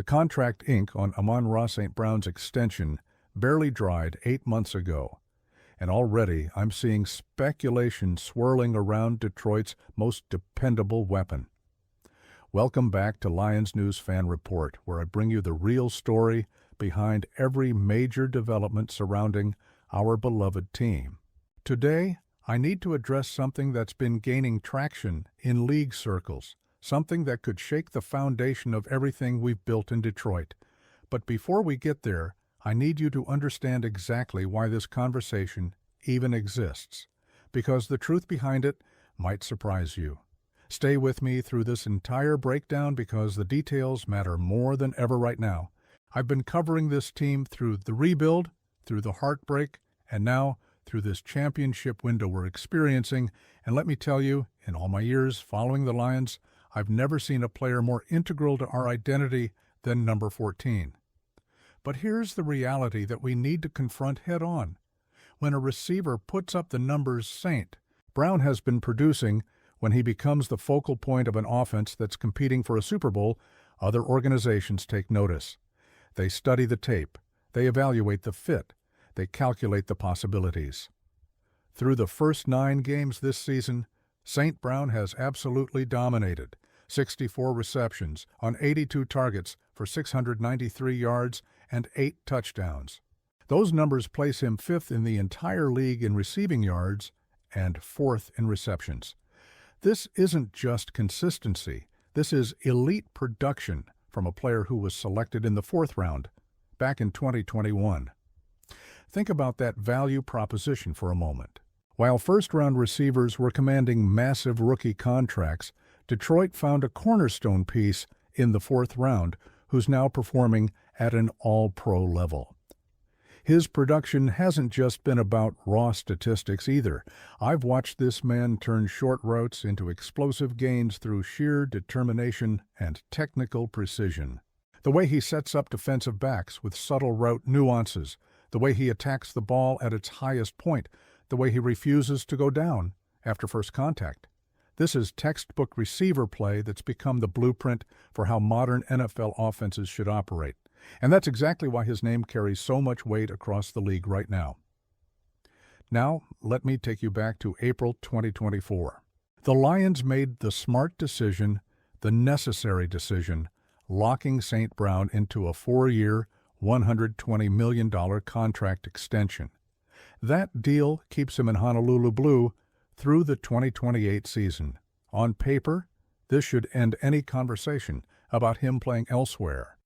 The contract ink on Amon-Ra St. Brown's extension barely dried 8 months ago, and already I'm seeing speculation swirling around Detroit's most dependable weapon. Welcome back to Lions News Fan Report, where I bring you the real story behind every major development surrounding our beloved team. Today, I need to address something that's been gaining traction in league circles, something that could shake the foundation of everything we've built in Detroit. But before we get there, I need you to understand exactly why this conversation even exists, because the truth behind it might surprise you. Stay with me through this entire breakdown because the details matter more than ever right now. I've been covering this team through the rebuild, through the heartbreak, and now through this championship window we're experiencing, and let me tell you, in all my years following the Lions, I've never seen a player more integral to our identity than number 14. But here's the reality that we need to confront head-on. When a receiver puts up the numbers St. Brown has been producing, when he becomes the focal point of an offense that's competing for a Super Bowl, other organizations take notice. They study the tape, they evaluate the fit, they calculate the possibilities. Through the first 9 games this season, St. Brown has absolutely dominated. 64 receptions on 82 targets for 693 yards and 8 touchdowns. Those numbers place him 5th in the entire league in receiving yards and 4th in receptions. This isn't just consistency. This is elite production from a player who was selected in the 4th round back in 2021. Think about that value proposition for a moment. While first-round receivers were commanding massive rookie contracts, Detroit found a cornerstone piece in the 4th round who's now performing at an all-pro level. His production hasn't just been about raw statistics either. I've watched this man turn short routes into explosive gains through sheer determination and technical precision. The way he sets up defensive backs with subtle route nuances, the way he attacks the ball at its highest point, the way he refuses to go down after first contact. This is textbook receiver play that's become the blueprint for how modern NFL offenses should operate. And that's exactly why his name carries so much weight across the league right now. Now, let me take you back to April 2024. The Lions made the smart decision, the necessary decision, locking St. Brown into a 4-year, $120 million contract extension. That deal keeps him in Honolulu Blue through the 2028 season. On paper, this should end any conversation about him playing elsewhere.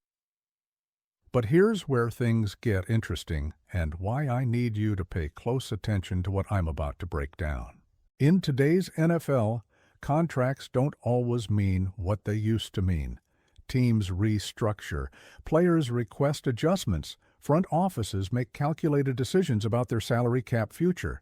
But here's where things get interesting and why I need you to pay close attention to what I'm about to break down. In today's NFL, contracts don't always mean what they used to mean. Teams restructure, players request adjustments, front offices make calculated decisions about their salary cap future.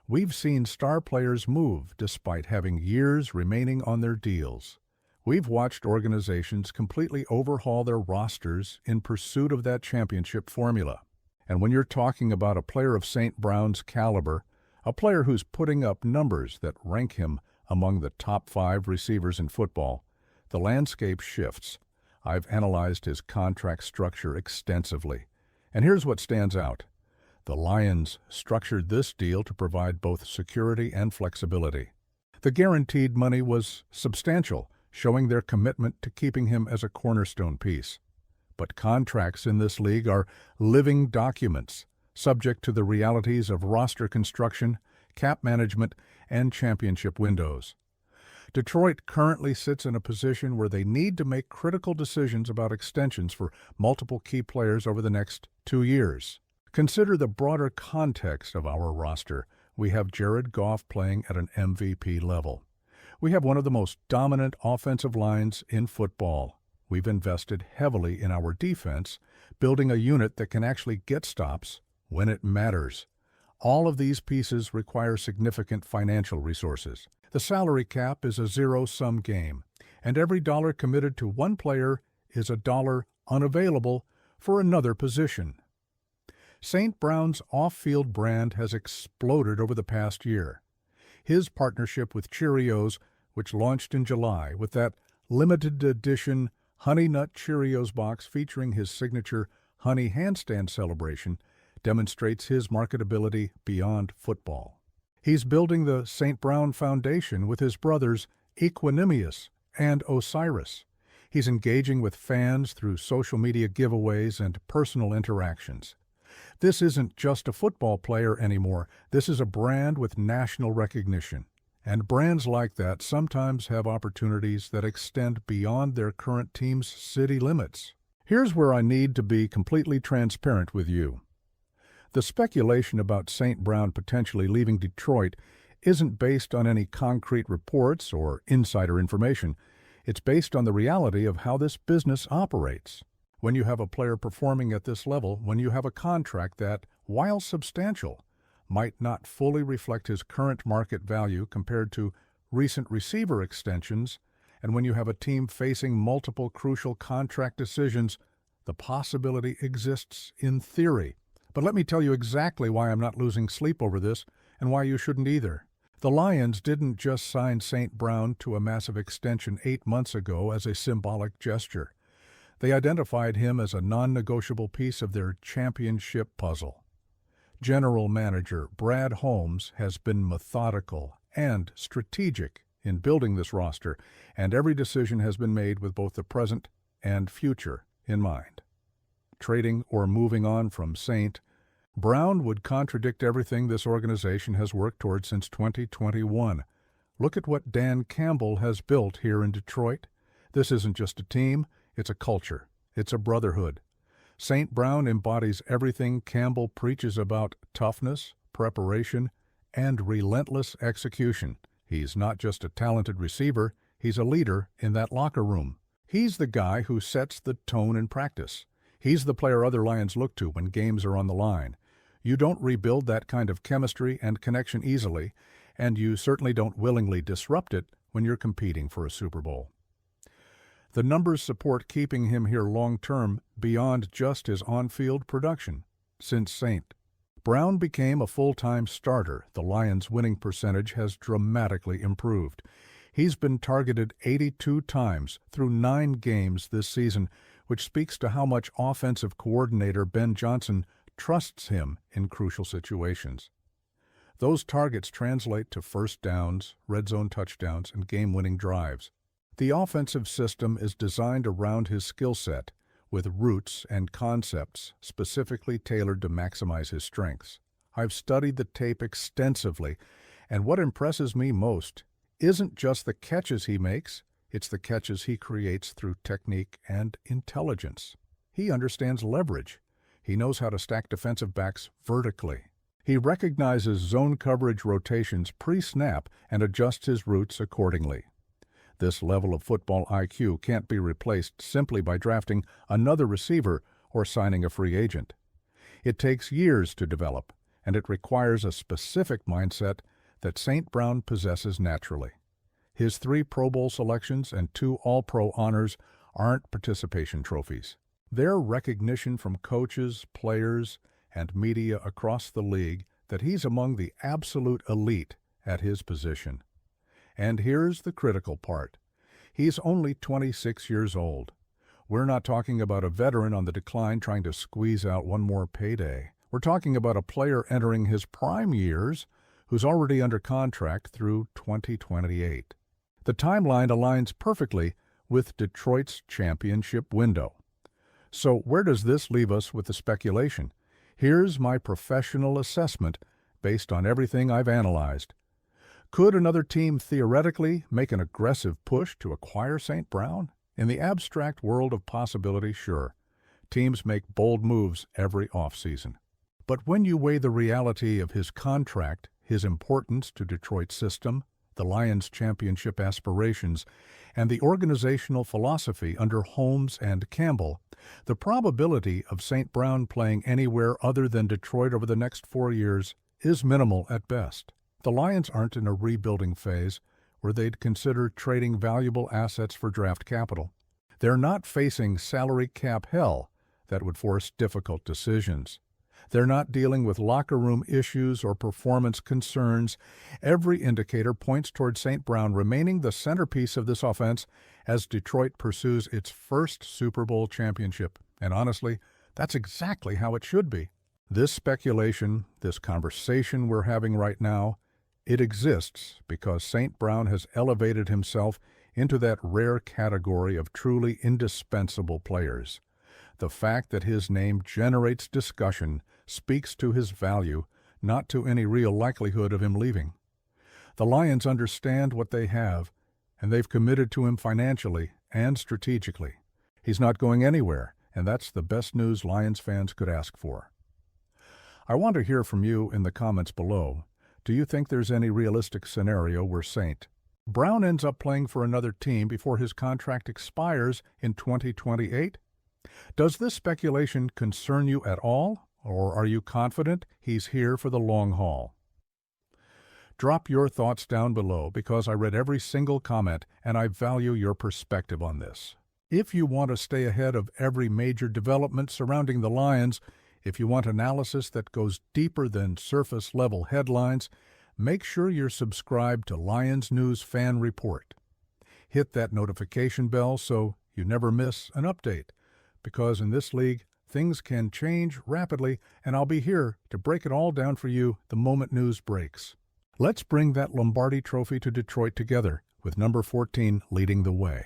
We've seen star players move despite having years remaining on their deals. We've watched organizations completely overhaul their rosters in pursuit of that championship formula. And when you're talking about a player of St. Brown's caliber, a player who's putting up numbers that rank him among the top 5 receivers in football, the landscape shifts. I've analyzed his contract structure extensively, and here's what stands out. The Lions structured this deal to provide both security and flexibility. The guaranteed money was substantial, showing their commitment to keeping him as a cornerstone piece. But contracts in this league are living documents, subject to the realities of roster construction, cap management, and championship windows. Detroit currently sits in a position where they need to make critical decisions about extensions for multiple key players over the next 2 years. Consider the broader context of our roster. We have Jared Goff playing at an MVP level. We have one of the most dominant offensive lines in football. We've invested heavily in our defense, building a unit that can actually get stops when it matters. All of these pieces require significant financial resources. The salary cap is a zero-sum game, and every dollar committed to one player is a dollar unavailable for another position. St. Brown's off-field brand has exploded over the past year. His partnership with Cheerios, which launched in July with that limited edition Honey Nut Cheerios box featuring his signature honey handstand celebration demonstrates his marketability beyond football. He's building the St. Brown Foundation with his brothers Equanimous and Osiris. He's engaging with fans through social media giveaways and personal interactions. This isn't just a football player anymore. This is a brand with national recognition. And brands like that sometimes have opportunities that extend beyond their current team's city limits. Here's where I need to be completely transparent with you. The speculation about St. Brown potentially leaving Detroit isn't based on any concrete reports or insider information. It's based on the reality of how this business operates. When you have a player performing at this level, when you have a contract that, while substantial, might not fully reflect his current market value compared to recent receiver extensions, and when you have a team facing multiple crucial contract decisions, the possibility exists in theory. But let me tell you exactly why I'm not losing sleep over this, and why you shouldn't either. The Lions didn't just sign St. Brown to a massive extension 8 months ago as a symbolic gesture. They identified him as a non-negotiable piece of their championship puzzle. General Manager Brad Holmes has been methodical and strategic in building this roster, and every decision has been made with both the present and future in mind. Trading or moving on from St. Brown would contradict everything this organization has worked toward since 2021. Look at what Dan Campbell has built here in Detroit. This isn't just a team, it's a culture. It's a brotherhood. St. Brown embodies everything Campbell preaches about toughness, preparation, and relentless execution. He's not just a talented receiver, he's a leader in that locker room. He's the guy who sets the tone in practice. He's the player other Lions look to when games are on the line. You don't rebuild that kind of chemistry and connection easily, and you certainly don't willingly disrupt it when you're competing for a Super Bowl. The numbers support keeping him here long-term beyond just his on-field production. Since St. Brown became a full-time starter, the Lions' winning percentage has dramatically improved. He's been targeted 82 times through 9 games this season, which speaks to how much offensive coordinator Ben Johnson trusts him in crucial situations. Those targets translate to first downs, red zone touchdowns, and game-winning drives. The offensive system is designed around his skill set, with routes and concepts specifically tailored to maximize his strengths. I've studied the tape extensively, and what impresses me most isn't just the catches he makes, it's the catches he creates through technique and intelligence. He understands leverage. He knows how to stack defensive backs vertically. He recognizes zone coverage rotations pre-snap and adjusts his routes accordingly. This level of football IQ can't be replaced simply by drafting another receiver or signing a free agent. It takes years to develop, and it requires a specific mindset that St. Brown possesses naturally. His 3 Pro Bowl selections and 2 All-Pro honors aren't participation trophies. They're recognition from coaches, players, and media across the league that he's among the absolute elite at his position. And here's the critical part. He's only 26 years old. We're not talking about a veteran on the decline trying to squeeze out one more payday. We're talking about a player entering his prime years who's already under contract through 2028. The timeline aligns perfectly with Detroit's championship window. So where does this leave us with the speculation? Here's my professional assessment based on everything I've analyzed. Could another team theoretically make an aggressive push to acquire St. Brown? In the abstract world of possibility, sure. Teams make bold moves every offseason. But when you weigh the reality of his contract, his importance to Detroit's system, the Lions' championship aspirations, and the organizational philosophy under Holmes and Campbell, the probability of St. Brown playing anywhere other than Detroit over the next 4 years is minimal at best. The Lions aren't in a rebuilding phase where they'd consider trading valuable assets for draft capital. They're not facing salary cap hell that would force difficult decisions. They're not dealing with locker room issues or performance concerns. Every indicator points toward St. Brown remaining the centerpiece of this offense as Detroit pursues its first Super Bowl championship. And honestly, that's exactly how it should be. This speculation, this conversation we're having right now, it exists because St. Brown has elevated himself into that rare category of truly indispensable players. The fact that his name generates discussion speaks to his value, not to any real likelihood of him leaving. The Lions understand what they have, and they've committed to him financially and strategically. He's not going anywhere, and that's the best news Lions fans could ask for. I want to hear from you in the comments below. Do you think there's any realistic scenario where St. Brown ends up playing for another team before his contract expires in 2028? Does this speculation concern you at all, or are you confident he's here for the long haul? Drop your thoughts down below because I read every single comment and I value your perspective on this. If you want to stay ahead of every major development surrounding the Lions, if you want analysis that goes deeper than surface-level headlines, make sure you're subscribed to Lions News Fan Report. Hit that notification bell so you never miss an update, because in this league, things can change rapidly, and I'll be here to break it all down for you the moment news breaks. Let's bring that Lombardi Trophy to Detroit together, with number 14 leading the way.